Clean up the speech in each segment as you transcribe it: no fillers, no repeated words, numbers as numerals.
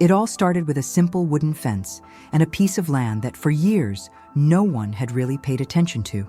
It all started with a simple wooden fence and a piece of land that for years no one had really paid attention to.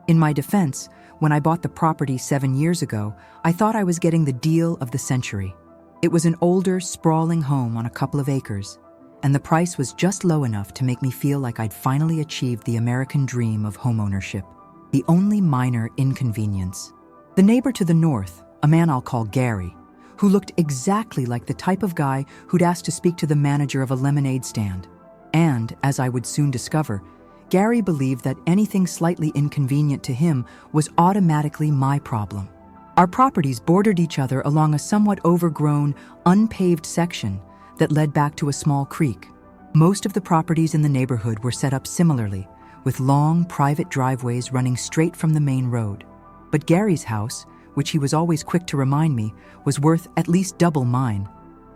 In my defense, when I bought the property 7 years ago, I thought I was getting the deal of the century. It was an older, sprawling home on a couple of acres, and the price was just low enough to make me feel like I'd finally achieved the American dream of homeownership. The only minor inconvenience. The neighbor to the north, a man I'll call Gary, who looked exactly like the type of guy who'd asked to speak to the manager of a lemonade stand. And, as I would soon discover, Gary believed that anything slightly inconvenient to him was automatically my problem. Our properties bordered each other along a somewhat overgrown, unpaved section that led back to a small creek. Most of the properties in the neighborhood were set up similarly, with long, private driveways running straight from the main road. But Gary's house, which he was always quick to remind me, was worth at least double mine,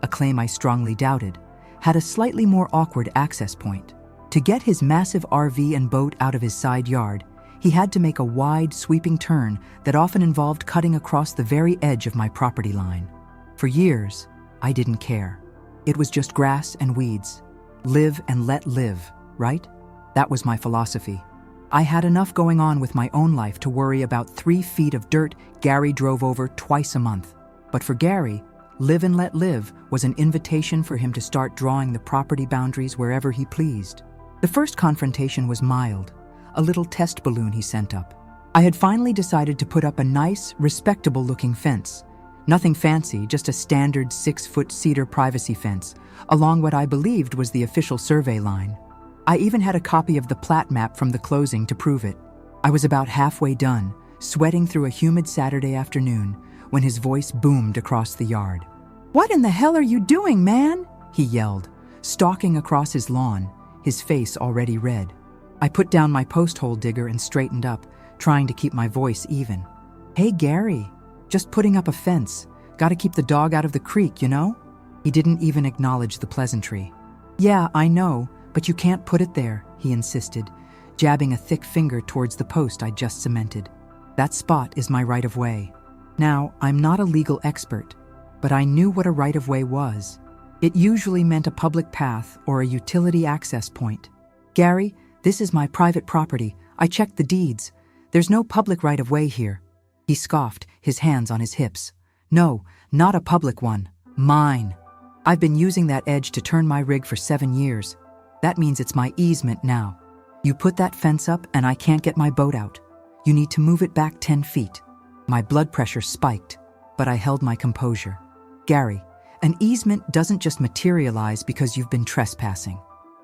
a claim I strongly doubted, had a slightly more awkward access point. To get his massive RV and boat out of his side yard, he had to make a wide, sweeping turn that often involved cutting across the very edge of my property line. For years, I didn't care. It was just grass and weeds. Live and let live, right? That was my philosophy. I had enough going on with my own life to worry about 3 feet of dirt Gary drove over twice a month. But for Gary, live and let live was an invitation for him to start drawing the property boundaries wherever he pleased. The first confrontation was mild, a little test balloon he sent up. I had finally decided to put up a nice, respectable-looking fence. Nothing fancy, just a standard 6-foot cedar privacy fence, along what I believed was the official survey line. I even had a copy of the plat map from the closing to prove it. I was about halfway done, sweating through a humid Saturday afternoon, when his voice boomed across the yard. "What in the hell are you doing, man?" he yelled, stalking across his lawn, his face already red. I put down my post hole digger and straightened up, trying to keep my voice even. "Hey, Gary, just putting up a fence. Gotta keep the dog out of the creek, you know?" He didn't even acknowledge the pleasantry. "Yeah, I know, but you can't put it there," he insisted, jabbing a thick finger towards the post I'd just cemented. "That spot is my right-of-way." Now, I'm not a legal expert, but I knew what a right-of-way was. It usually meant a public path or a utility access point. "Gary, this is my private property. I checked the deeds. There's no public right-of-way here." He scoffed, his hands on his hips. "No, not a public one. Mine. I've been using that edge to turn my rig for 7 years. That means it's my easement now. You put that fence up and I can't get my boat out. You need to move it back 10 feet. My blood pressure spiked, but I held my composure. "Gary, an easement doesn't just materialize because you've been trespassing.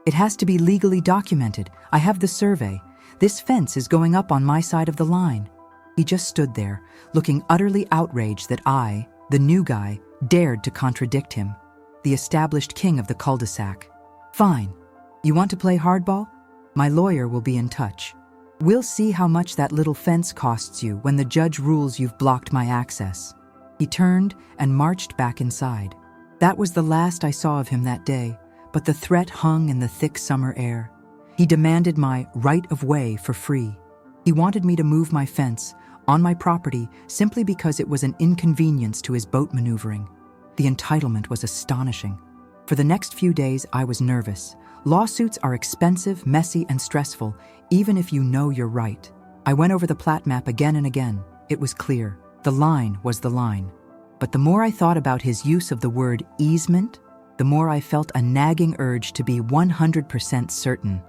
It has to be legally documented. I have the survey. This fence is going up on my side of the line." He just stood there, looking utterly outraged that I, the new guy, dared to contradict him, the established king of the cul-de-sac. "Fine. You want to play hardball? My lawyer will be in touch. We'll see how much that little fence costs you when the judge rules you've blocked my access." He turned and marched back inside. That was the last I saw of him that day, but the threat hung in the thick summer air. He demanded my right-of-way for free. He wanted me to move my fence on my property simply because it was an inconvenience to his boat maneuvering. The entitlement was astonishing. For the next few days, I was nervous. Lawsuits are expensive, messy, and stressful, even if you know you're right. I went over the plat map again and again. It was clear. The line was the line. But the more I thought about his use of the word easement, the more I felt a nagging urge to be 100% certain.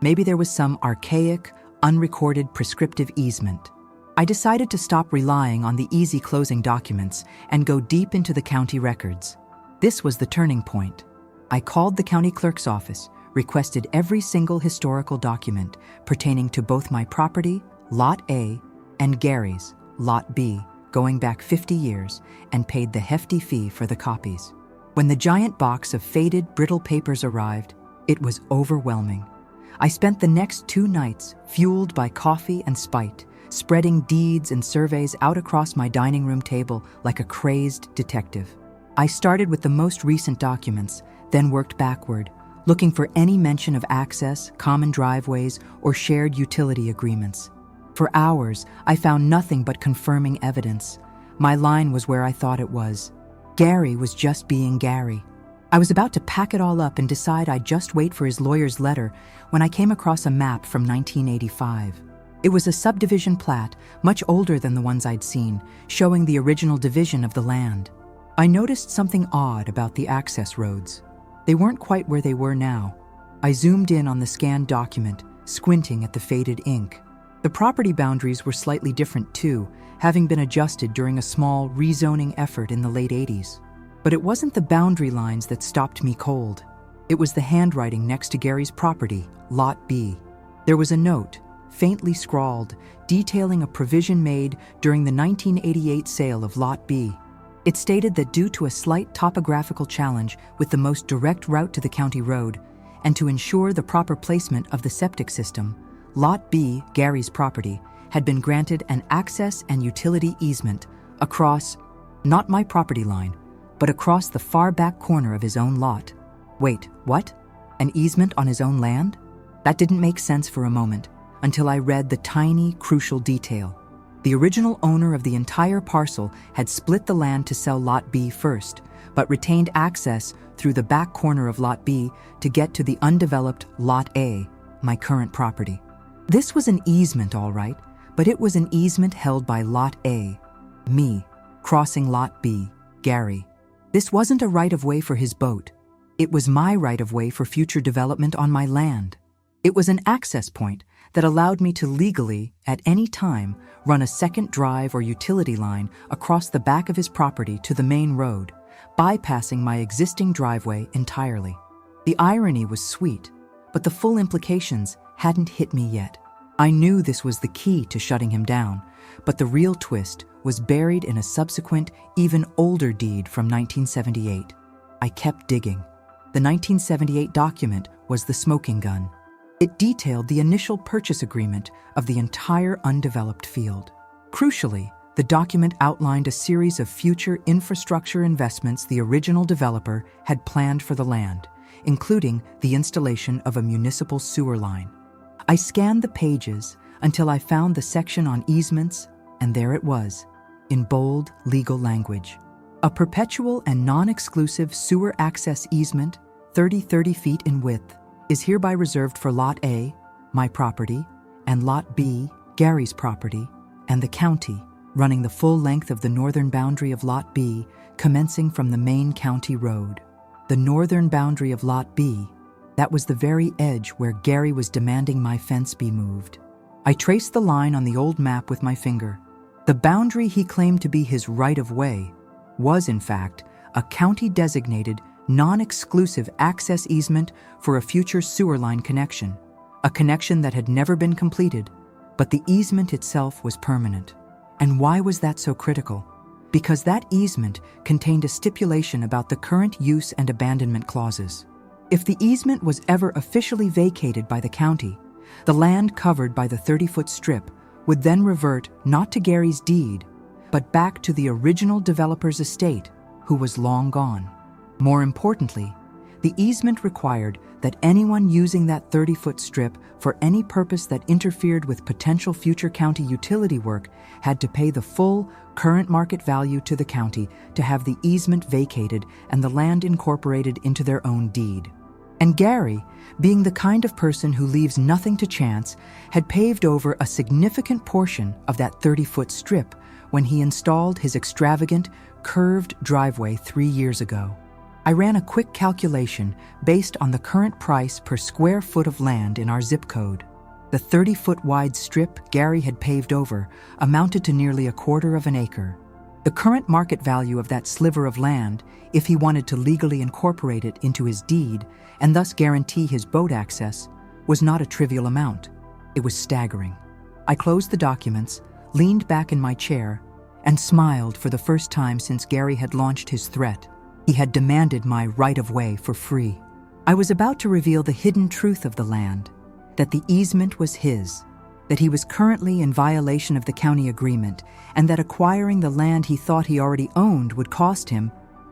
Maybe there was some archaic, unrecorded prescriptive easement. I decided to stop relying on the easy closing documents and go deep into the county records. This was the turning point. I called the county clerk's office, requested every single historical document pertaining to both my property, Lot A, and Gary's, Lot B, going back 50 years, and paid the hefty fee for the copies. When the giant box of faded, brittle papers arrived, it was overwhelming. I spent the next 2 nights, fueled by coffee and spite, spreading deeds and surveys out across my dining room table like a crazed detective. I started with the most recent documents, then worked backward, looking for any mention of access, common driveways, or shared utility agreements. For hours, I found nothing but confirming evidence. My line was where I thought it was. Gary was just being Gary. I was about to pack it all up and decide I'd just wait for his lawyer's letter when I came across a map from 1985. It was a subdivision plat, much older than the ones I'd seen, showing the original division of the land. I noticed something odd about the access roads. They weren't quite where they were now. I zoomed in on the scanned document, squinting at the faded ink. The property boundaries were slightly different too, having been adjusted during a small rezoning effort in the late 80s. But it wasn't the boundary lines that stopped me cold. It was the handwriting next to Gary's property, Lot B. There was a note, faintly scrawled, detailing a provision made during the 1988 sale of Lot B. It stated that due to a slight topographical challenge with the most direct route to the county road, and to ensure the proper placement of the septic system, Lot B, Gary's property, had been granted an access and utility easement across, not my property line, but across the far back corner of his own lot. Wait, what? An easement on his own land? That didn't make sense for a moment, until I read the tiny, crucial detail. The original owner of the entire parcel had split the land to sell Lot B first, but retained access through the back corner of Lot B to get to the undeveloped Lot A, my current property. This was an easement, all right, but it was an easement held by Lot A, me, crossing Lot B, Gary. This wasn't a right-of-way for his boat. It was my right-of-way for future development on my land. It was an access point that allowed me to legally, at any time, run a second drive or utility line across the back of his property to the main road, bypassing my existing driveway entirely. The irony was sweet, but the full implications hadn't hit me yet. I knew this was the key to shutting him down, but the real twist was buried in a subsequent, even older deed from 1978. I kept digging. The 1978 document was the smoking gun. It detailed the initial purchase agreement of the entire undeveloped field. Crucially, the document outlined a series of future infrastructure investments the original developer had planned for the land, including the installation of a municipal sewer line. I scanned the pages until I found the section on easements, and there it was, in bold legal language. A perpetual and non-exclusive sewer access easement, 30 feet in width, is hereby reserved for Lot A, my property, and Lot B, Gary's property, and the county, running the full length of the northern boundary of Lot B, commencing from the main county road. The northern boundary of Lot B, that was the very edge where Gary was demanding my fence be moved. I traced the line on the old map with my finger. The boundary he claimed to be his right-of-way was, in fact, a county-designated, non-exclusive access easement for a future sewer line connection, a connection that had never been completed, but the easement itself was permanent. And why was that so critical? Because that easement contained a stipulation about the current use and abandonment clauses. If the easement was ever officially vacated by the county, the land covered by the 30-foot strip would then revert not to Gary's deed, but back to the original developer's estate, who was long gone. More importantly, the easement required that anyone using that 30-foot strip for any purpose that interfered with potential future county utility work had to pay the full, current market value to the county to have the easement vacated and the land incorporated into their own deed. And Gary, being the kind of person who leaves nothing to chance, had paved over a significant portion of that 30-foot strip when he installed his extravagant, curved driveway 3 years ago. I ran a quick calculation based on the current price per square foot of land in our zip code. The 30-foot wide strip Gary had paved over amounted to nearly 1/4 of an acre. The current market value of that sliver of land, if he wanted to legally incorporate it into his deed and thus guarantee his boat access, was not a trivial amount. It was staggering. I closed the documents, leaned back in my chair, and smiled for the first time since Gary had launched his threat. He had demanded my right-of-way for free. I was about to reveal the hidden truth of the land, that the easement was his, that he was currently in violation of the county agreement, and that acquiring the land he thought he already owned would cost him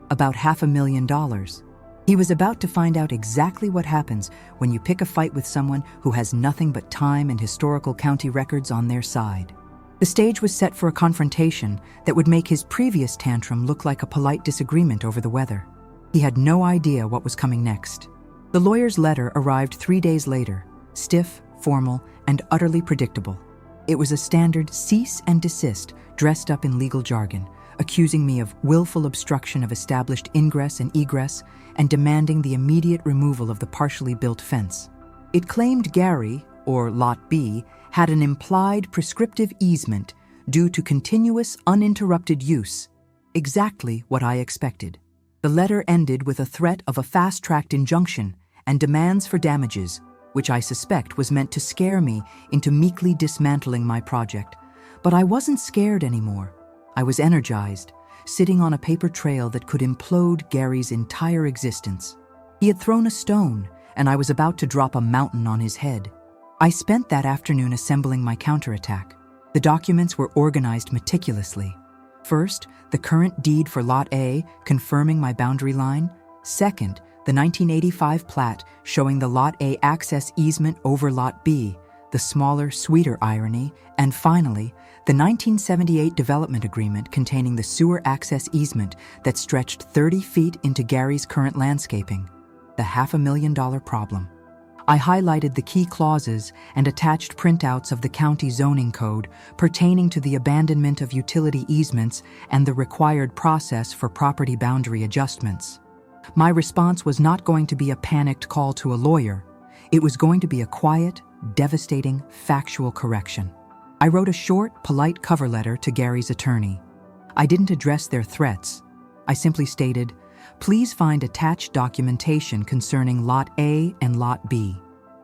about $500,000. He was about to find out exactly what happens when you pick a fight with someone who has nothing but time and historical county records on their side. The stage was set for a confrontation that would make his previous tantrum look like a polite disagreement over the weather. He had no idea what was coming next. The lawyer's letter arrived 3 days later, stiff, formal, and utterly predictable. It was a standard cease and desist dressed up in legal jargon, accusing me of willful obstruction of established ingress and egress and demanding the immediate removal of the partially built fence. It claimed Gary, or Lot B, had an implied prescriptive easement due to continuous, uninterrupted use, exactly what I expected. The letter ended with a threat of a fast-tracked injunction and demands for damages, which I suspect was meant to scare me into meekly dismantling my project. But I wasn't scared anymore. I was energized, sitting on a paper trail that could implode Gary's entire existence. He had thrown a stone, and I was about to drop a mountain on his head. I spent that afternoon assembling my counterattack. The documents were organized meticulously. First, the current deed for Lot A confirming my boundary line. Second, the 1985 plat showing the Lot A access easement over Lot B, the smaller, sweeter irony. And finally, the 1978 development agreement containing the sewer access easement that stretched 30 feet into Gary's current landscaping. The $500,000 problem. I highlighted the key clauses and attached printouts of the county zoning code pertaining to the abandonment of utility easements and the required process for property boundary adjustments. My response was not going to be a panicked call to a lawyer. It was going to be a quiet, devastating, factual correction. I wrote a short, polite cover letter to Gary's attorney. I didn't address their threats. I simply stated, "Please find attached documentation concerning Lot A and Lot B.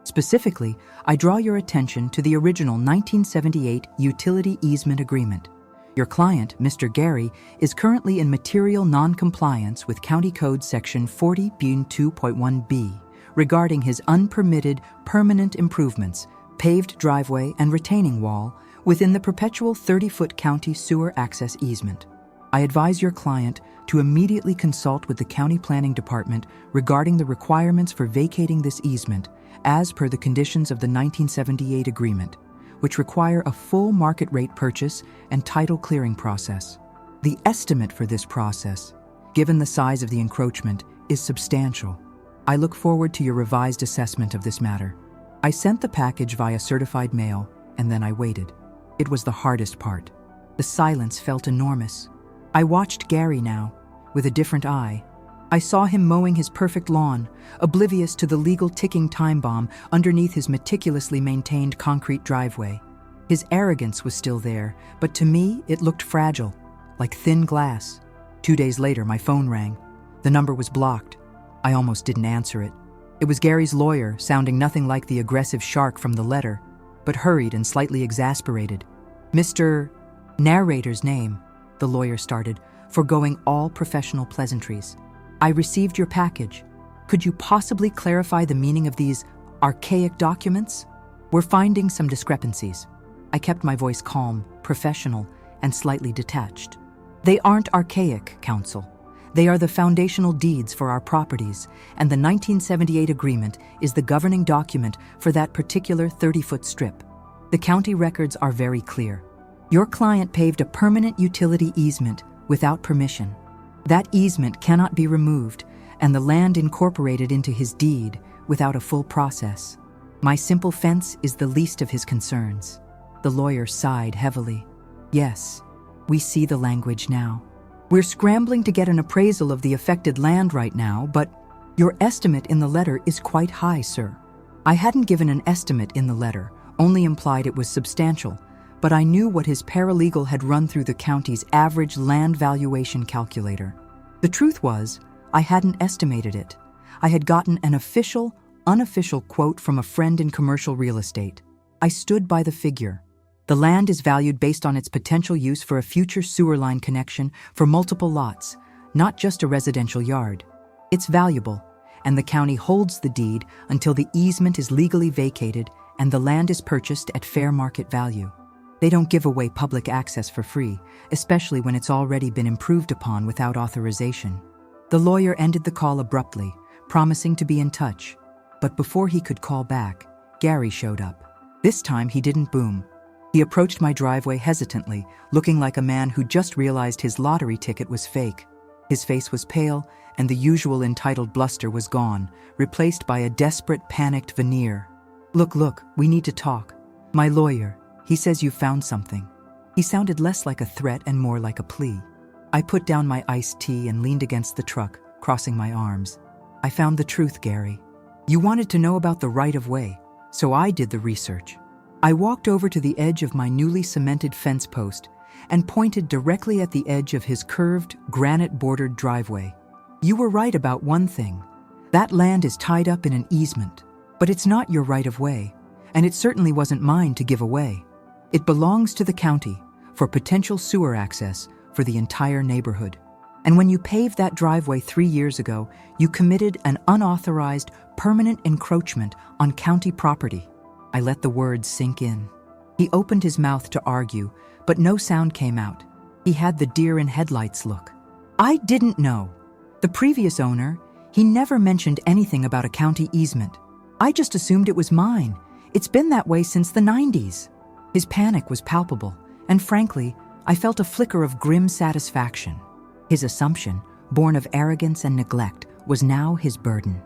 Specifically, I draw your attention to the original 1978 Utility Easement Agreement. Your client, Mr. Gary, is currently in material non-compliance with County Code Section 40.2.1b regarding his unpermitted permanent improvements, paved driveway and retaining wall within the perpetual 30-foot County Sewer Access Easement. I advise your client to immediately consult with the County Planning Department regarding the requirements for vacating this easement as per the conditions of the 1978 agreement, which require a full market rate purchase and title clearing process. The estimate for this process, given the size of the encroachment, is substantial. I look forward to your revised assessment of this matter." I sent the package via certified mail, and then I waited. It was the hardest part. The silence felt enormous. I watched Gary now, with a different eye. I saw him mowing his perfect lawn, oblivious to the legal ticking time bomb underneath his meticulously maintained concrete driveway. His arrogance was still there, but to me it looked fragile, like thin glass. 2 days later, my phone rang. The number was blocked. I almost didn't answer it. It was Gary's lawyer, sounding nothing like the aggressive shark from the letter, but hurried and slightly exasperated. "Mr. Narrator's name," the lawyer started, foregoing all professional pleasantries. "I received your package. Could you possibly clarify the meaning of these archaic documents? We're finding some discrepancies." I kept my voice calm, professional, and slightly detached. "They aren't archaic, counsel. They are the foundational deeds for our properties, and the 1978 agreement is the governing document for that particular 30-foot strip. The county records are very clear. Your client paved a permanent utility easement without permission. That easement cannot be removed, and the land incorporated into his deed without a full process. My simple fence is the least of his concerns." The lawyer sighed heavily. "Yes, we see the language now. We're scrambling to get an appraisal of the affected land right now, but your estimate in the letter is quite high, sir." I hadn't given an estimate in the letter, only implied it was substantial, but I knew what his paralegal had run through the county's average land valuation calculator. The truth was, I hadn't estimated it. I had gotten an official, unofficial quote from a friend in commercial real estate. I stood by the figure. The land is valued based on its potential use for a future sewer line connection for multiple lots, not just a residential yard. It's valuable, and the county holds the deed until the easement is legally vacated and the land is purchased at fair market value. They don't give away public access for free, especially when it's already been improved upon without authorization. The lawyer ended the call abruptly, promising to be in touch. But before he could call back, Gary showed up. This time he didn't boom. He approached my driveway hesitantly, looking like a man who just realized his lottery ticket was fake. His face was pale, and the usual entitled bluster was gone, replaced by a desperate, panicked veneer. Look, we need to talk. My lawyer, he says you found something." He sounded less like a threat and more like a plea. I put down my iced tea and leaned against the truck, crossing my arms. "I found the truth, Gary. You wanted to know about the right-of-way, so I did the research." I walked over to the edge of my newly cemented fence post and pointed directly at the edge of his curved, granite-bordered driveway. "You were right about one thing. That land is tied up in an easement, but it's not your right-of-way, and it certainly wasn't mine to give away. It belongs to the county for potential sewer access for the entire neighborhood. And when you paved that driveway 3 years ago, you committed an unauthorized, permanent encroachment on county property." I let the words sink in. He opened his mouth to argue, but no sound came out. He had the deer in headlights look. "I didn't know. The previous owner, he never mentioned anything about a county easement. I just assumed it was mine. It's been that way since the 90s. His panic was palpable, and frankly, I felt a flicker of grim satisfaction. His assumption, born of arrogance and neglect, was now his burden.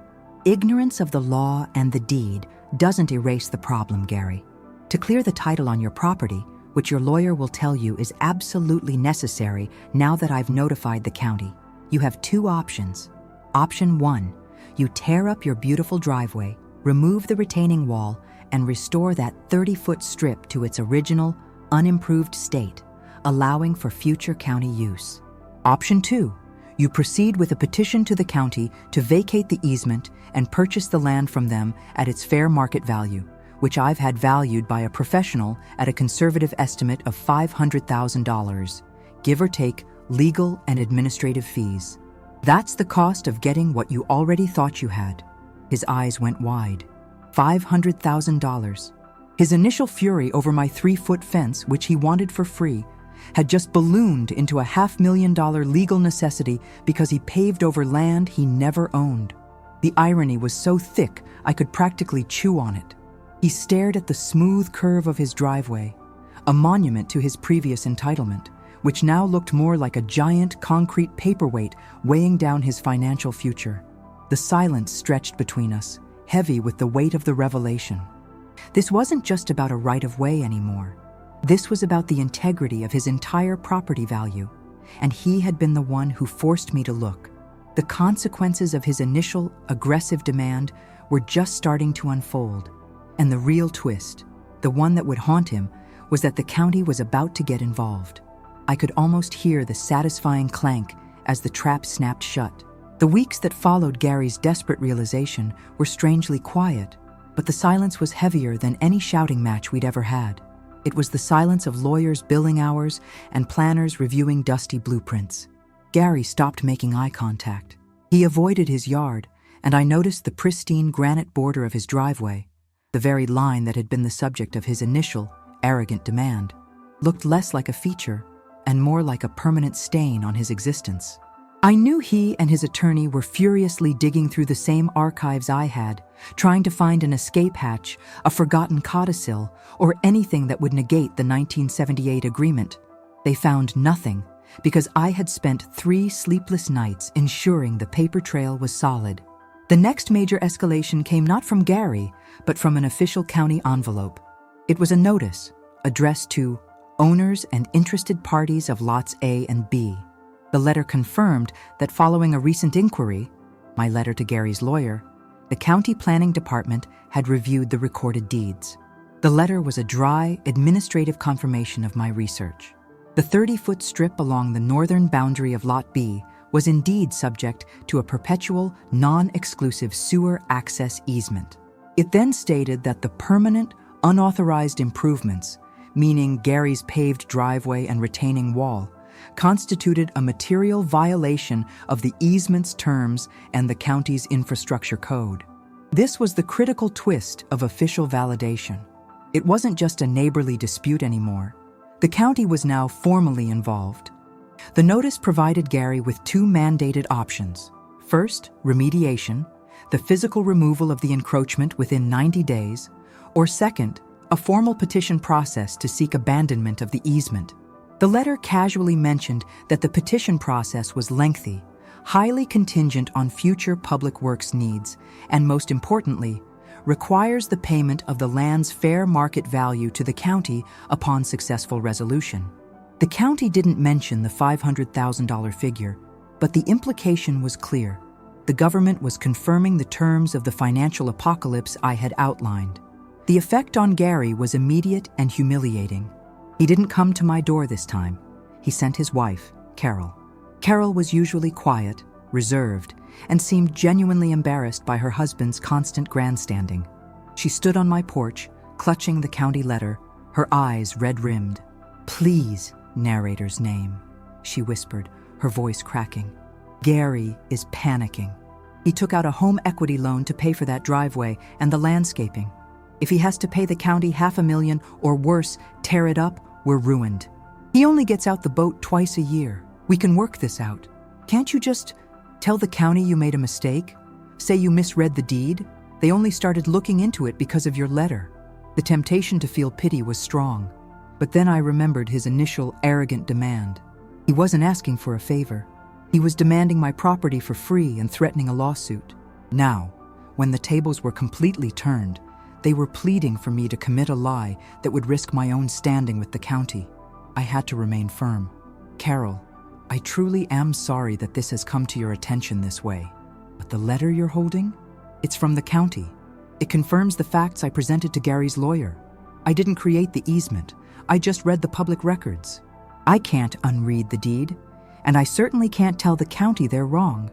Ignorance of the law and the deed doesn't erase the problem, Gary. To clear the title on your property, which your lawyer will tell you is absolutely necessary now that I've notified the county, you have 2 options. Option 1, you tear up your beautiful driveway, remove the retaining wall, and restore that 30-foot strip to its original, unimproved state, allowing for future county use. Option 2, you proceed with a petition to the county to vacate the easement and purchase the land from them at its fair market value, which I've had valued by a professional at a conservative estimate of $500,000, give or take legal and administrative fees. That's the cost of getting what you already thought you had." His eyes went wide. $500,000. His initial fury over my 3-foot fence, which he wanted for free, had just ballooned into a $500,000 legal necessity because he paved over land he never owned. The irony was so thick I could practically chew on it. He stared at the smooth curve of his driveway, a monument to his previous entitlement, which now looked more like a giant concrete paperweight weighing down his financial future. The silence stretched between us, heavy with the weight of the revelation. This wasn't just about a right-of-way anymore. This was about the integrity of his entire property value, and he had been the one who forced me to look. The consequences of his initial, aggressive demand were just starting to unfold, and the real twist, the one that would haunt him, was that the county was about to get involved. I could almost hear the satisfying clank as the trap snapped shut. The weeks that followed Gary's desperate realization were strangely quiet, but the silence was heavier than any shouting match we'd ever had. It was the silence of lawyers' billing hours and planners reviewing dusty blueprints. Gary stopped making eye contact. He avoided his yard, and I noticed the pristine granite border of his driveway, the very line that had been the subject of his initial, arrogant demand, looked less like a feature and more like a permanent stain on his existence. I knew he and his attorney were furiously digging through the same archives I had, trying to find an escape hatch, a forgotten codicil, or anything that would negate the 1978 agreement. They found nothing, because I had spent 3 sleepless nights ensuring the paper trail was solid. The next major escalation came not from Gary, but from an official county envelope. It was a notice, addressed to owners and interested parties of lots A and B. The letter confirmed that following a recent inquiry, my letter to Gary's lawyer, the county planning department had reviewed the recorded deeds. The letter was a dry, administrative confirmation of my research. The 30-foot strip along the northern boundary of Lot B was indeed subject to a perpetual, non-exclusive sewer access easement. It then stated that the permanent, unauthorized improvements, meaning Gary's paved driveway and retaining wall, constituted a material violation of the easement's terms and the county's infrastructure code. This was the critical twist of official validation. It wasn't just a neighborly dispute anymore. The county was now formally involved. The notice provided Gary with 2 mandated options. First, remediation, the physical removal of the encroachment within 90 days, or second, a formal petition process to seek abandonment of the easement. The letter casually mentioned that the petition process was lengthy, highly contingent on future public works needs, and most importantly, requires the payment of the land's fair market value to the county upon successful resolution. The county didn't mention the $500,000 figure, but the implication was clear. The government was confirming the terms of the financial apocalypse I had outlined. The effect on Gary was immediate and humiliating. He didn't come to my door this time. He sent his wife, Carol. Carol was usually quiet, reserved, and seemed genuinely embarrassed by her husband's constant grandstanding. She stood on my porch, clutching the county letter, her eyes red-rimmed. "Please, narrator's name," she whispered, her voice cracking. "Gary is panicking. He took out a home equity loan to pay for that driveway and the landscaping. If he has to pay the county $500,000 or worse, tear it up, we're ruined. He only gets out the boat twice a year. We can work this out. Can't you just tell the county you made a mistake? Say you misread the deed? They only started looking into it because of your letter." The temptation to feel pity was strong, but then I remembered his initial arrogant demand. He wasn't asking for a favor. He was demanding my property for free and threatening a lawsuit. Now, when the tables were completely turned, they were pleading for me to commit a lie that would risk my own standing with the county. I had to remain firm. "Carol, I truly am sorry that this has come to your attention this way. But the letter you're holding? It's from the county. It confirms the facts I presented to Gary's lawyer. I didn't create the easement. I just read the public records. I can't unread the deed, and I certainly can't tell the county they're wrong."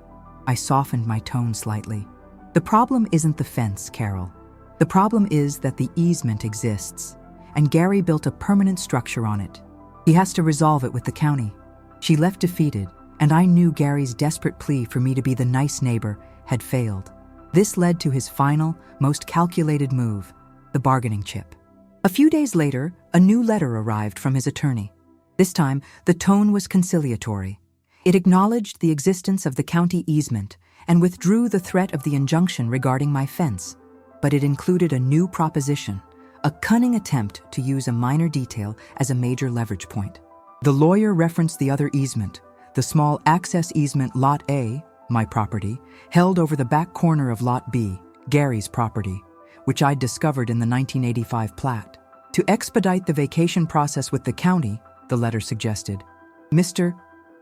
I softened my tone slightly. "The problem isn't the fence, Carol. The problem is that the easement exists, and Gary built a permanent structure on it. He has to resolve it with the county." She left defeated, and I knew Gary's desperate plea for me to be the nice neighbor had failed. This led to his final, most calculated move, the bargaining chip. A few days later, a new letter arrived from his attorney. This time, the tone was conciliatory. It acknowledged the existence of the county easement and withdrew the threat of the injunction regarding my fence. But it included a new proposition, a cunning attempt to use a minor detail as a major leverage point. The lawyer referenced the other easement, the small access easement Lot A, my property, held over the back corner of Lot B, Gary's property, which I'd discovered in the 1985 plat. To expedite the vacation process with the county, the letter suggested, "Mr.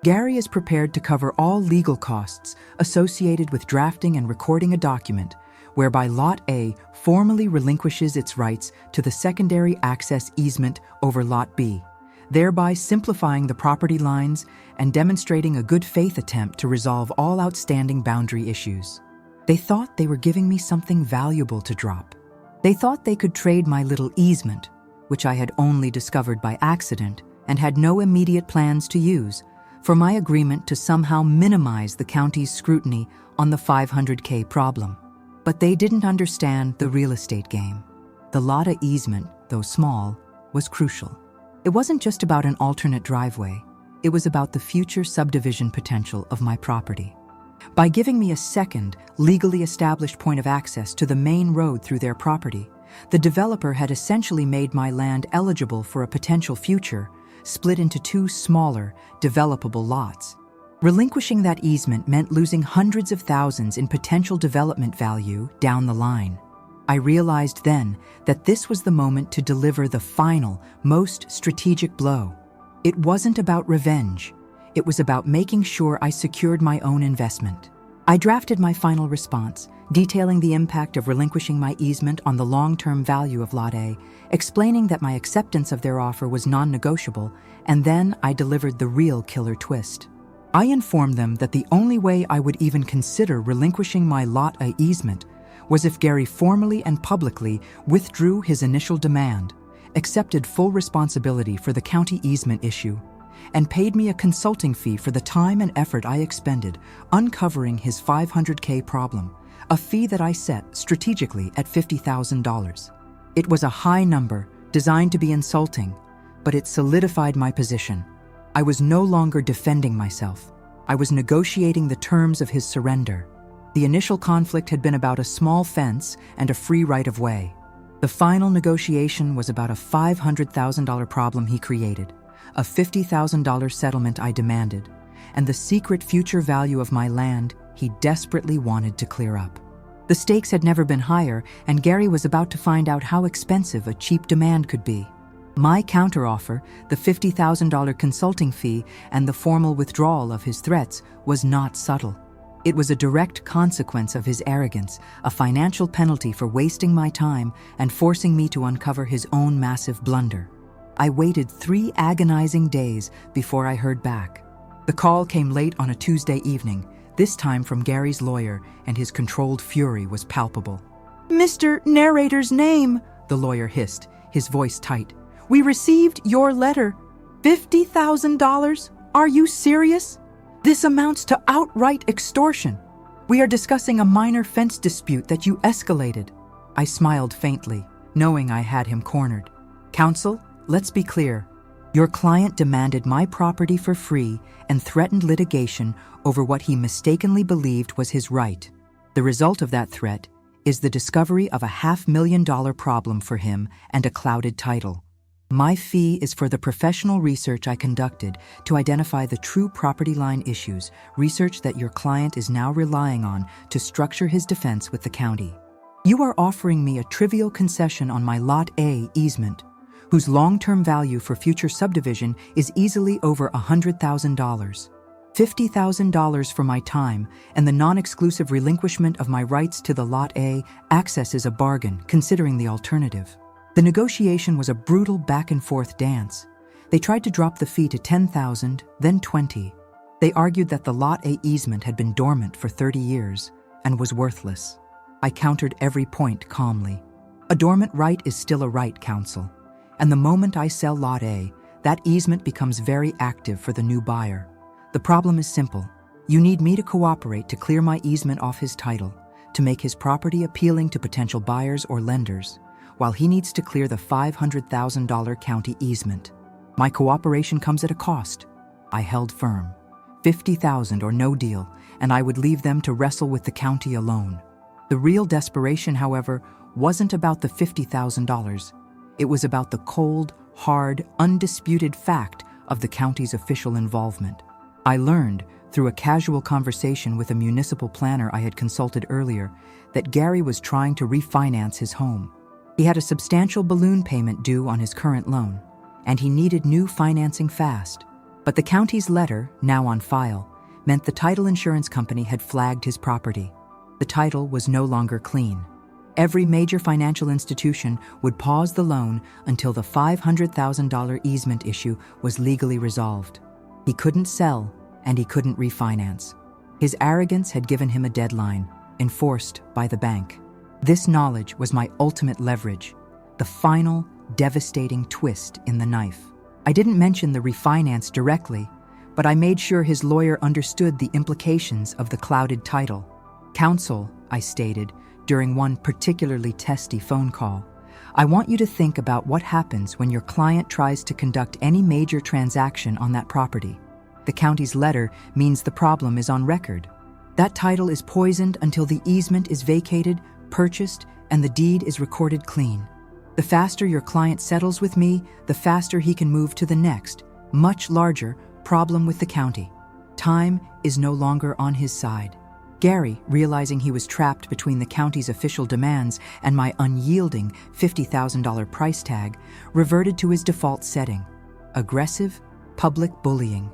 Gary is prepared to cover all legal costs associated with drafting and recording a document whereby Lot A formally relinquishes its rights to the secondary access easement over Lot B, thereby simplifying the property lines and demonstrating a good faith attempt to resolve all outstanding boundary issues." They thought they were giving me something valuable to drop. They thought they could trade my little easement, which I had only discovered by accident and had no immediate plans to use, for my agreement to somehow minimize the county's scrutiny on the $500K problem. But they didn't understand the real estate game. The Lot A easement, though small, was crucial. It wasn't just about an alternate driveway. It was about the future subdivision potential of my property. By giving me a second, legally established point of access to the main road through their property, the developer had essentially made my land eligible for a potential future, split into two smaller, developable lots. Relinquishing that easement meant losing hundreds of thousands in potential development value down the line. I realized then that this was the moment to deliver the final, most strategic blow. It wasn't about revenge. It was about making sure I secured my own investment. I drafted my final response, detailing the impact of relinquishing my easement on the long-term value of Lot A, explaining that my acceptance of their offer was non-negotiable, and then I delivered the real killer twist. I informed them that the only way I would even consider relinquishing my Lot A easement was if Gary formally and publicly withdrew his initial demand, accepted full responsibility for the county easement issue, and paid me a consulting fee for the time and effort I expended uncovering his $500K problem, a fee that I set strategically at $50,000. It was a high number, designed to be insulting, but it solidified my position. I was no longer defending myself. I was negotiating the terms of his surrender. The initial conflict had been about a small fence and a free right-of-way. The final negotiation was about a $500,000 problem he created, a $50,000 settlement I demanded, and the secret future value of my land he desperately wanted to clear up. The stakes had never been higher, and Gary was about to find out how expensive a cheap demand could be. My counteroffer, the $50,000 consulting fee, and the formal withdrawal of his threats was not subtle. It was a direct consequence of his arrogance, a financial penalty for wasting my time and forcing me to uncover his own massive blunder. I waited 3 agonizing days before I heard back. The call came late on a Tuesday evening, this time from Gary's lawyer, and his controlled fury was palpable. "Mr. Narrator's name," the lawyer hissed, his voice tight. "We received your letter. $50,000? Are you serious? This amounts to outright extortion. We are discussing a minor fence dispute that you escalated." I smiled faintly, knowing I had him cornered. "Counsel, let's be clear. Your client demanded my property for free and threatened litigation over what he mistakenly believed was his right. The result of that threat is the discovery of a $500,000 problem for him and a clouded title. My fee is for the professional research I conducted to identify the true property line issues, research that your client is now relying on to structure his defense with the county. You are offering me a trivial concession on my Lot A easement, whose long-term value for future subdivision is easily over $100,000. $50,000 for my time and the non-exclusive relinquishment of my rights to the Lot A access is a bargain, considering the alternative." The negotiation was a brutal back-and-forth dance. They tried to drop the fee to $10,000, then $20,000. They argued that the Lot A easement had been dormant for 30 years and was worthless. I countered every point calmly. A dormant right is still a right, counsel. And the moment I sell Lot A, that easement becomes very active for the new buyer. The problem is simple. You need me to cooperate to clear my easement off his title, to make his property appealing to potential buyers or lenders, while he needs to clear the $500,000 county easement. My cooperation comes at a cost. I held firm. $50,000 or no deal, and I would leave them to wrestle with the county alone. The real desperation, however, wasn't about the $50,000. It was about the cold, hard, undisputed fact of the county's official involvement. I learned, through a casual conversation with a municipal planner I had consulted earlier, that Gary was trying to refinance his home. He had a substantial balloon payment due on his current loan, and he needed new financing fast. But the county's letter, now on file, meant the title insurance company had flagged his property. The title was no longer clean. Every major financial institution would pause the loan until the $500,000 easement issue was legally resolved. He couldn't sell, and he couldn't refinance. His arrogance had given him a deadline, enforced by the bank. This knowledge was my ultimate leverage, the final, devastating twist in the knife. I didn't mention the refinance directly, but I made sure his lawyer understood the implications of the clouded title. "Counsel," I stated, during one particularly testy phone call, "I want you to think about what happens when your client tries to conduct any major transaction on that property. The county's letter means the problem is on record. That title is poisoned until the easement is vacated, purchased, and the deed is recorded clean. The faster your client settles with me, the faster he can move to the next, much larger, problem with the county. Time is no longer on his side." Gary, realizing he was trapped between the county's official demands and my unyielding $50,000 price tag, reverted to his default setting: aggressive, public bullying.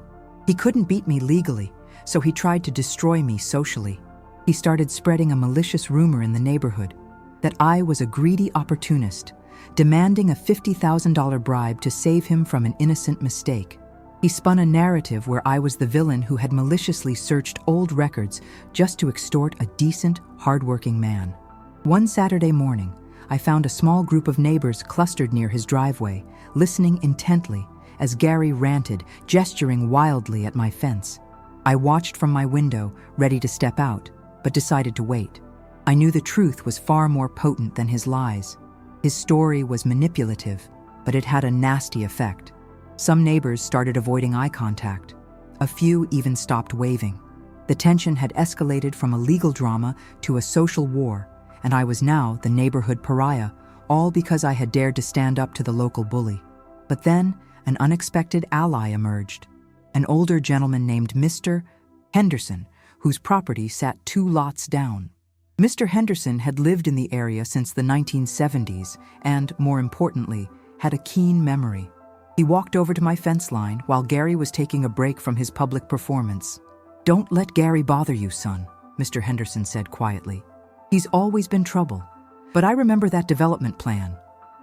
He couldn't beat me legally, so he tried to destroy me socially. He started spreading a malicious rumor in the neighborhood that I was a greedy opportunist, demanding a $50,000 bribe to save him from an innocent mistake. He spun a narrative where I was the villain who had maliciously searched old records just to extort a decent, hardworking man. One Saturday morning, I found a small group of neighbors clustered near his driveway, listening intently as Gary ranted, gesturing wildly at my fence. I watched from my window, ready to step out, but decided to wait. I knew the truth was far more potent than his lies. His story was manipulative, but it had a nasty effect. Some neighbors started avoiding eye contact. A few even stopped waving. The tension had escalated from a legal drama to a social war, and I was now the neighborhood pariah, all because I had dared to stand up to the local bully. But then, an unexpected ally emerged. an older gentleman named Mr. Henderson, whose property sat 2 lots down. Mr. Henderson had lived in the area since the 1970s and, more importantly, had a keen memory. He walked over to my fence line while Gary was taking a break from his public performance. "Don't let Gary bother you, son," Mr. Henderson said quietly. "He's always been trouble. But I remember that development plan.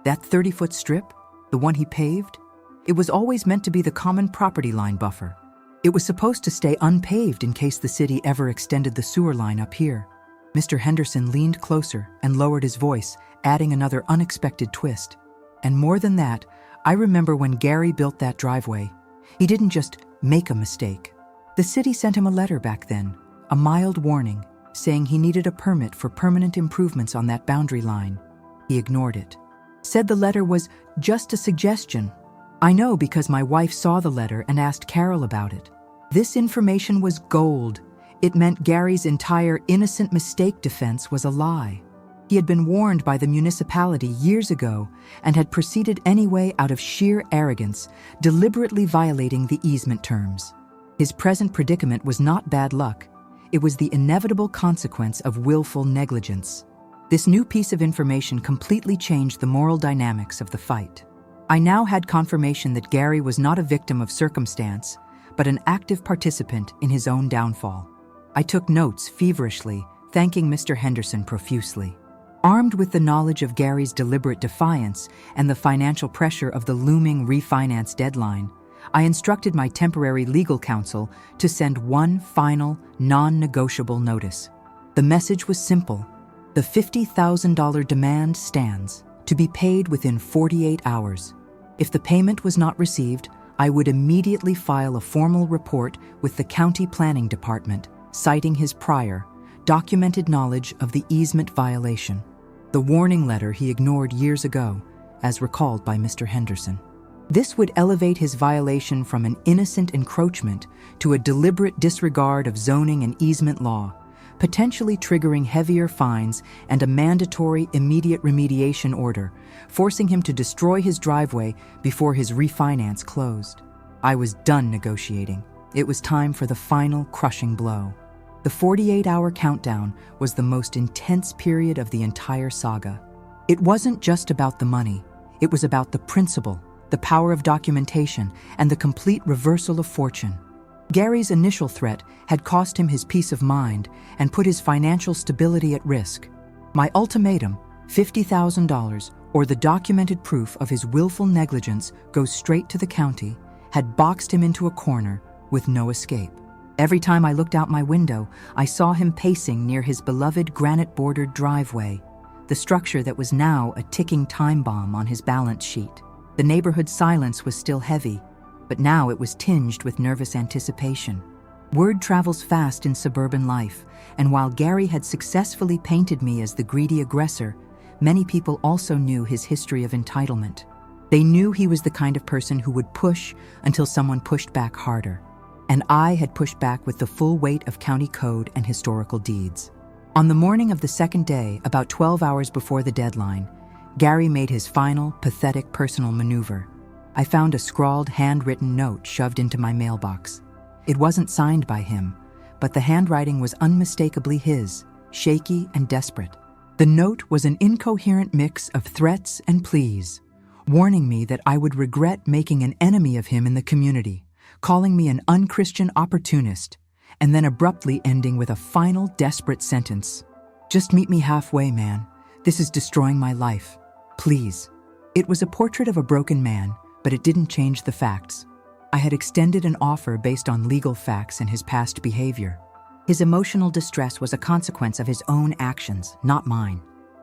That 30-foot strip, the one he paved, it was always meant to be the common property line buffer. It was supposed to stay unpaved in case the city ever extended the sewer line up here." Mr. Henderson leaned closer and lowered his voice, adding another unexpected twist. "And more than that, I remember when Gary built that driveway. He didn't just make a mistake. The city sent him a letter back then, a mild warning, saying he needed a permit for permanent improvements on that boundary line. He ignored it. Said the letter was just a suggestion. I know because my wife saw the letter and asked Carol about it. This information was gold. It meant Gary's entire innocent mistake defense was a lie. He had been warned by the municipality years ago and had proceeded anyway out of sheer arrogance, deliberately violating the easement terms. His present predicament was not bad luck. It was the inevitable consequence of willful negligence. This new piece of information completely changed the moral dynamics of the fight. I now had confirmation that Gary was not a victim of circumstance, but an active participant in his own downfall. I took notes feverishly, thanking Mr. Henderson profusely. Armed with the knowledge of Gary's deliberate defiance and the financial pressure of the looming refinance deadline, I instructed my temporary legal counsel to send one final, non-negotiable notice. The message was simple. The $50,000 demand stands, to be paid within 48 hours. If the payment was not received, I would immediately file a formal report with the county planning department, citing his prior, documented knowledge of the easement violation. The warning letter he ignored years ago, as recalled by Mr. Henderson. This would elevate his violation from an innocent encroachment to a deliberate disregard of zoning and easement law, potentially triggering heavier fines and a mandatory immediate remediation order, forcing him to destroy his driveway before his refinance closed. I was done negotiating. It was time for the final crushing blow. The 48-hour countdown was the most intense period of the entire saga. It wasn't just about the money. It was about the principle, the power of documentation, and the complete reversal of fortune. Gary's initial threat had cost him his peace of mind and put his financial stability at risk. My ultimatum, $50,000, or the documented proof of his willful negligence goes straight to the county, had boxed him into a corner with no escape. Every time I looked out my window, I saw him pacing near his beloved granite-bordered driveway, the structure that was now a ticking time bomb on his balance sheet. The neighborhood silence was still heavy, but now it was tinged with nervous anticipation. Word travels fast in suburban life, and while Gary had successfully painted me as the greedy aggressor, many people also knew his history of entitlement. They knew he was the kind of person who would push until someone pushed back harder. And I had pushed back with the full weight of county code and historical deeds. On the morning of the second day, about 12 hours before the deadline, Gary made his final, pathetic personal maneuver. I found a scrawled, handwritten note shoved into my mailbox. It wasn't signed by him, but the handwriting was unmistakably his, shaky and desperate. The note was an incoherent mix of threats and pleas, warning me that I would regret making an enemy of him in the community, calling me an unchristian opportunist, and then abruptly ending with a final desperate sentence. "Just meet me halfway, man. This is destroying my life. Please." It was a portrait of a broken man, but it didn't change the facts. I had extended an offer based on legal facts and his past behavior. His emotional distress was a consequence of his own actions, not mine.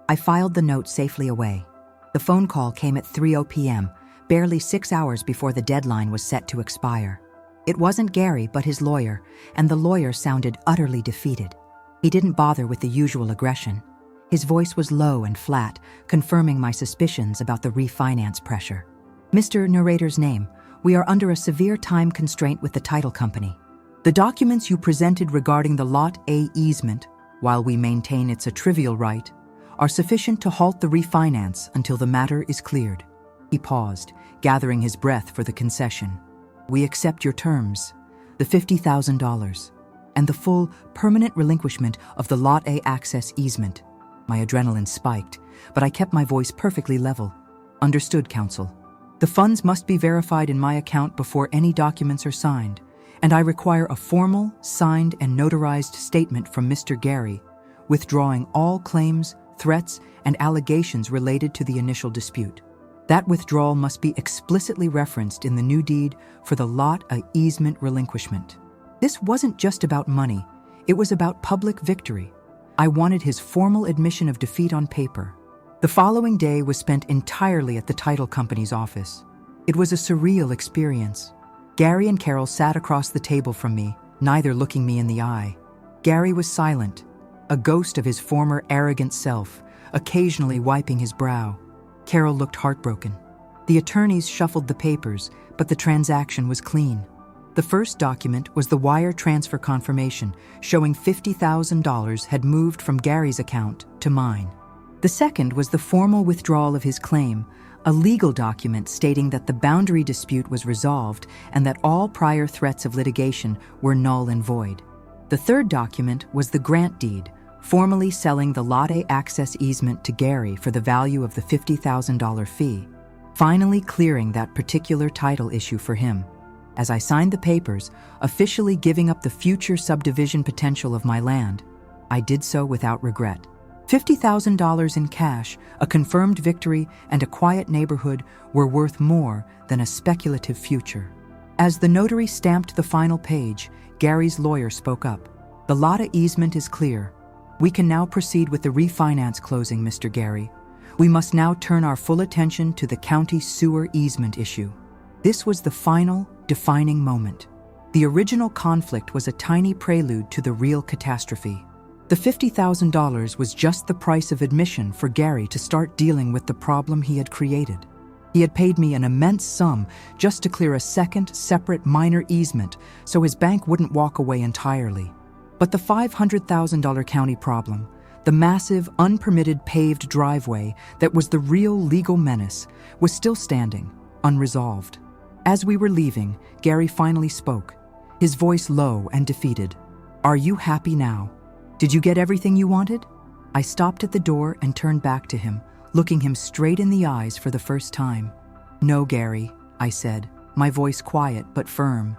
I filed the note safely away. The phone call came at 3:00 p.m., barely 6 hours before the deadline was set to expire. It wasn't Gary, but his lawyer, and the lawyer sounded utterly defeated. He didn't bother with the usual aggression. His voice was low and flat, confirming my suspicions about the refinance pressure. "Mr. Narrator's name, we are under a severe time constraint with the title company. The documents you presented regarding the Lot A easement, while we maintain it's a trivial right, are sufficient to halt the refinance until the matter is cleared." He paused, gathering his breath for the concession. "We accept your terms. the $50,000, and the full, permanent relinquishment of the Lot A access easement. My adrenaline spiked, but I kept my voice perfectly level. Understood, counsel. The funds must be verified in my account before any documents are signed, and I require a formal, signed, and notarized statement from Mr. Gary, withdrawing all claims, threats, and allegations related to the initial dispute. That withdrawal must be explicitly referenced in the new deed for the Lot A easement relinquishment. This wasn't just about money, it was about public victory. I wanted his formal admission of defeat on paper. The following day was spent entirely at the title company's office. It was a surreal experience. Gary and Carol sat across the table from me, neither looking me in the eye. Gary was silent, a ghost of his former arrogant self, occasionally wiping his brow. Carol looked heartbroken. The attorneys shuffled the papers, but the transaction was clean. The first document was the wire transfer confirmation, showing $50,000 had moved from Gary's account to mine. The second was the formal withdrawal of his claim, a legal document stating that the boundary dispute was resolved and that all prior threats of litigation were null and void. The third document was the grant deed, formally selling the Lot A access easement to Gary for the value of the $50,000 fee, finally clearing that particular title issue for him. As I signed the papers, officially giving up the future subdivision potential of my land, I did so without regret. $50,000 in cash, a confirmed victory, and a quiet neighborhood were worth more than a speculative future. As the notary stamped the final page, Gary's lawyer spoke up. The Lot A easement is clear. We can now proceed with the refinance closing, Mr. Gary. We must now turn our full attention to the county sewer easement issue. This was the final, defining moment. The original conflict was a tiny prelude to the real catastrophe. The $50,000 was just the price of admission for Gary to start dealing with the problem he had created. He had paid me an immense sum just to clear a second, separate minor easement so his bank wouldn't walk away entirely. But the $500,000 county problem, the massive, unpermitted paved driveway that was the real legal menace, was still standing, unresolved. As we were leaving, Gary finally spoke, his voice low and defeated. "Are you happy now? Did you get everything you wanted?" I stopped at the door and turned back to him, looking him straight in the eyes for the first time. "No, Gary," I said, my voice quiet but firm.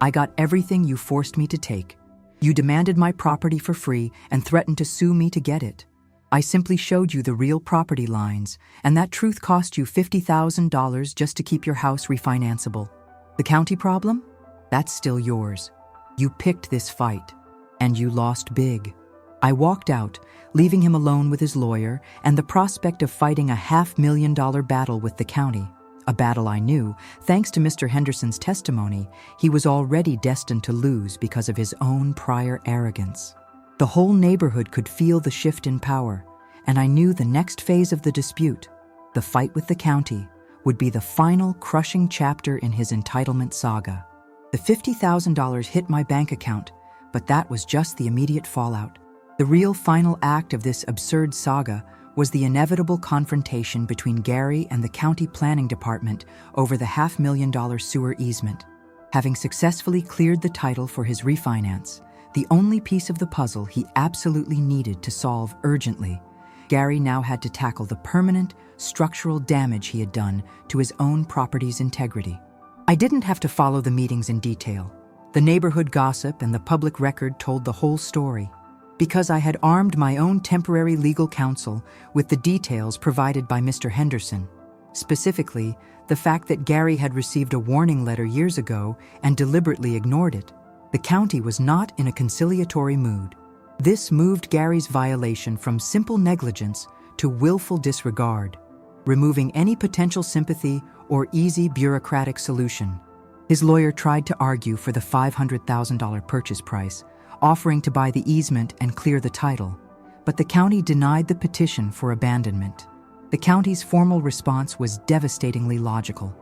"I got everything you forced me to take. You demanded my property for free and threatened to sue me to get it. I simply showed you the real property lines, and that truth cost you $50,000 just to keep your house refinanceable. The county problem? That's still yours. You picked this fight, and you lost big." I walked out, leaving him alone with his lawyer and the prospect of fighting a $500,000 battle with the county, a battle I knew, thanks to Mr. Henderson's testimony, he was already destined to lose because of his own prior arrogance. The whole neighborhood could feel the shift in power, and I knew the next phase of the dispute, the fight with the county, would be the final crushing chapter in his entitlement saga. The $50,000 hit my bank account, but that was just the immediate fallout. The real final act of this absurd saga was the inevitable confrontation between Gary and the county planning department over the $500,000 sewer easement. Having successfully cleared the title for his refinance, the only piece of the puzzle he absolutely needed to solve urgently, Gary now had to tackle the permanent, structural damage he had done to his own property's integrity. I didn't have to follow the meetings in detail. The neighborhood gossip and the public record told the whole story, because I had armed my own temporary legal counsel with the details provided by Mr. Henderson. Specifically, the fact that Gary had received a warning letter years ago and deliberately ignored it. The county was not in a conciliatory mood. This moved Gary's violation from simple negligence to willful disregard, removing any potential sympathy or easy bureaucratic solution. His lawyer tried to argue for the $500,000 purchase price, offering to buy the easement and clear the title, but the county denied the petition for abandonment. The county's formal response was devastatingly logical.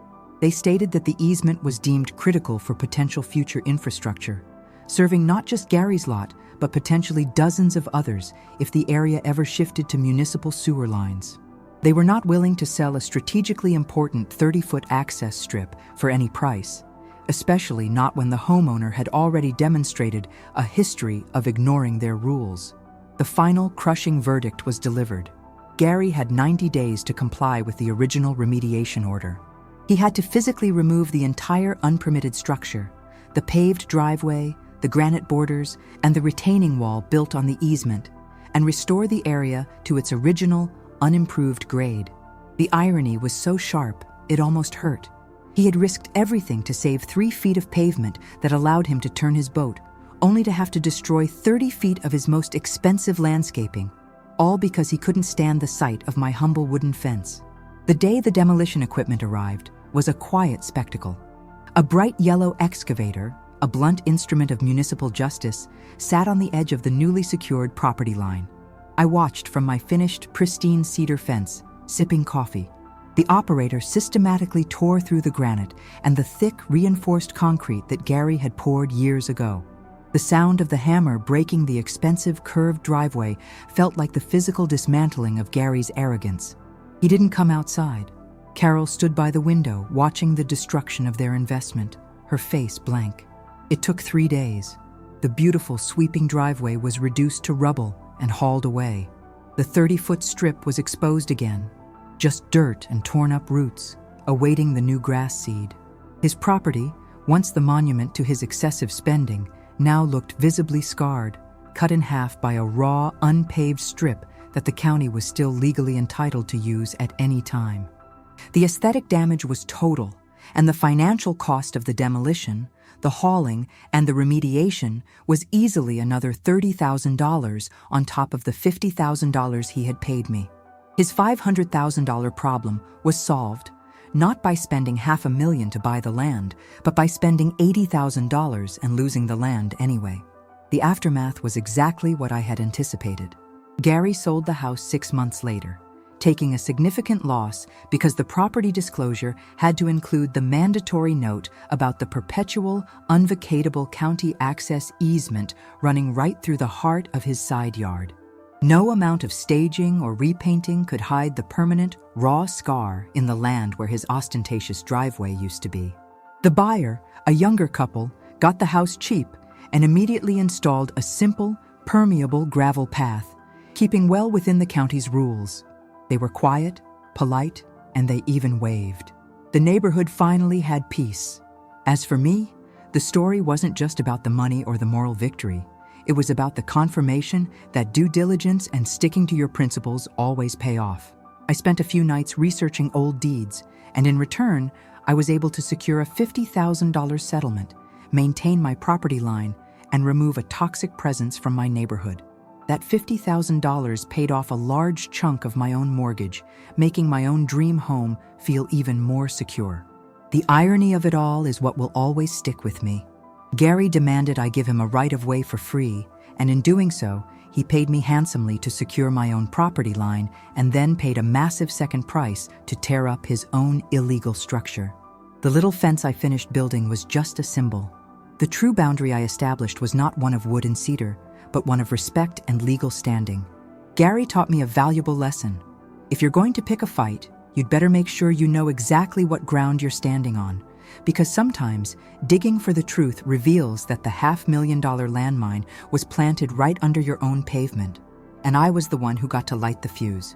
They stated that the easement was deemed critical for potential future infrastructure, serving not just Gary's lot, but potentially dozens of others if the area ever shifted to municipal sewer lines. They were not willing to sell a strategically important 30-foot access strip for any price, especially not when the homeowner had already demonstrated a history of ignoring their rules. The final crushing verdict was delivered. Gary had 90 days to comply with the original remediation order. He had to physically remove the entire unpermitted structure, the paved driveway, the granite borders, and the retaining wall built on the easement, and restore the area to its original, unimproved grade. The irony was so sharp, it almost hurt. He had risked everything to save 3 feet of pavement that allowed him to turn his boat, only to have to destroy 30 feet of his most expensive landscaping, all because he couldn't stand the sight of my humble wooden fence. The day the demolition equipment arrived was a quiet spectacle. A bright yellow excavator, a blunt instrument of municipal justice, sat on the edge of the newly secured property line. I watched from my finished, pristine cedar fence, sipping coffee. The operator systematically tore through the granite and the thick, reinforced concrete that Gary had poured years ago. The sound of the hammer breaking the expensive, curved driveway felt like the physical dismantling of Gary's arrogance. He didn't come outside. Carol stood by the window, watching the destruction of their investment, her face blank. It took 3 days. The beautiful, sweeping driveway was reduced to rubble and hauled away. The 30-foot strip was exposed again, just dirt and torn-up roots, awaiting the new grass seed. His property, once the monument to his excessive spending, now looked visibly scarred, cut in half by a raw, unpaved strip that the county was still legally entitled to use at any time. The aesthetic damage was total, and the financial cost of the demolition, the hauling, and the remediation was easily another $30,000 on top of the $50,000 he had paid me. His $500,000 problem was solved, not by spending $500,000 to buy the land, but by spending $80,000 and losing the land anyway. The aftermath was exactly what I had anticipated. Gary sold the house 6 months later, taking a significant loss because the property disclosure had to include the mandatory note about the perpetual, unvacatable county access easement running right through the heart of his side yard. No amount of staging or repainting could hide the permanent, raw scar in the land where his ostentatious driveway used to be. The buyer, a younger couple, got the house cheap and immediately installed a simple, permeable gravel path, keeping well within the county's rules. They were quiet, polite, and they even waved. The neighborhood finally had peace. As for me, the story wasn't just about the money or the moral victory. It was about the confirmation that due diligence and sticking to your principles always pay off. I spent a few nights researching old deeds, and in return, I was able to secure a $50,000 settlement, maintain my property line, and remove a toxic presence from my neighborhood. That $50,000 paid off a large chunk of my own mortgage, making my own dream home feel even more secure. The irony of it all is what will always stick with me. Gary demanded I give him a right-of-way for free, and in doing so, he paid me handsomely to secure my own property line and then paid a massive second price to tear up his own illegal structure. The little fence I finished building was just a symbol. The true boundary I established was not one of wood and cedar, but one of respect and legal standing. Gary taught me a valuable lesson. If you're going to pick a fight, you'd better make sure you know exactly what ground you're standing on, because sometimes digging for the truth reveals that the $500,000 landmine was planted right under your own pavement, and I was the one who got to light the fuse.